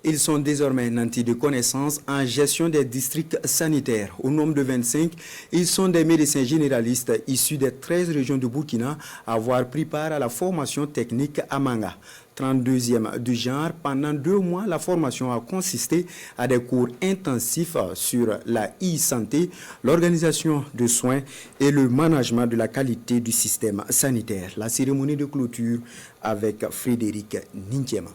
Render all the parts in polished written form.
Ils sont désormais nantis de connaissances en gestion des districts sanitaires. Au nombre de 25, ils sont des médecins généralistes issus des 13 régions de Burkina à avoir pris part à la formation technique à Manga. 32e du genre, pendant 2 mois, la formation a consisté à des cours intensifs sur la e-santé, l'organisation de soins et le management de la qualité du système sanitaire. La cérémonie de clôture avec Frédéric Nintiema.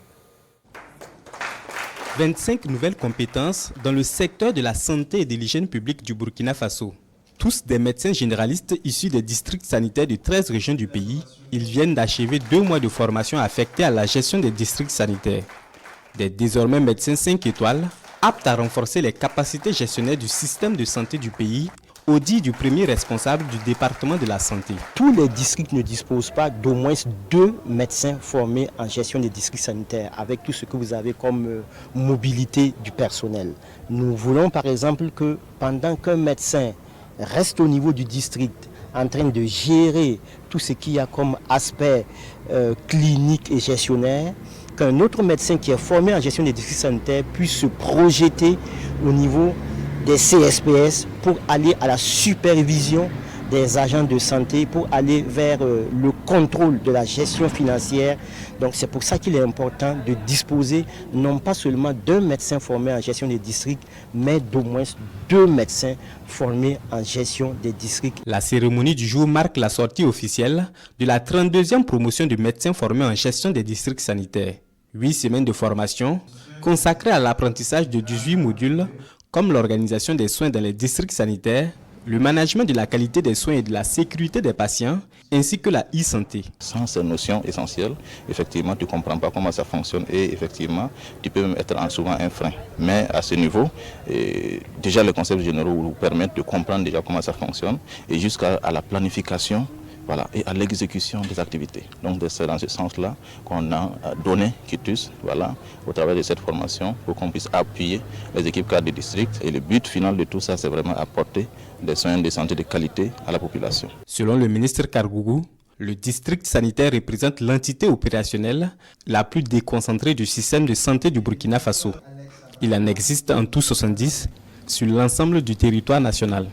25 nouvelles compétences dans le secteur de la santé et de l'hygiène publique du Burkina Faso. Tous des médecins généralistes issus des districts sanitaires de 13 régions du pays, ils viennent d'achever 2 mois de formation affectée à la gestion des districts sanitaires. Des désormais médecins 5 étoiles, aptes à renforcer les capacités gestionnaires du système de santé du pays, au dit du premier responsable du département de la santé. Tous les districts ne disposent pas d'au moins 2 médecins formés en gestion des districts sanitaires, avec tout ce que vous avez comme mobilité du personnel. Nous voulons par exemple que pendant qu'un médecin reste au niveau du district en train de gérer tout ce qu'il y a comme aspect clinique et gestionnaire, qu'un autre médecin qui est formé en gestion des districts sanitaires puisse se projeter au niveau des CSPS pour aller à la supervision des agents de santé, pour aller vers le contrôle de la gestion financière. Donc c'est pour ça qu'il est important de disposer non pas seulement d'un médecin formé en gestion des districts, mais d'au moins 2 médecins formés en gestion des districts. La cérémonie du jour marque la sortie officielle de la 32e promotion de médecins formés en gestion des districts sanitaires. 8 semaines de formation consacrées à l'apprentissage de 18 modules, comme l'organisation des soins dans les districts sanitaires, le management de la qualité des soins et de la sécurité des patients, ainsi que la e-santé. Sans ces notions essentielles, effectivement, tu ne comprends pas comment ça fonctionne et effectivement, tu peux même être souvent un frein. Mais à ce niveau, déjà les concepts généraux vous permettent de comprendre déjà comment ça fonctionne et jusqu'à la planification. Voilà, et à l'exécution des activités. Donc c'est dans ce sens-là qu'on a donné quitus, voilà, au travers de cette formation pour qu'on puisse appuyer les équipes cadres du district. Et le but final de tout ça, c'est vraiment apporter des soins de santé de qualité à la population. Selon le ministre Kargougou, le district sanitaire représente l'entité opérationnelle la plus déconcentrée du système de santé du Burkina Faso. Il en existe en tout 70 sur l'ensemble du territoire national.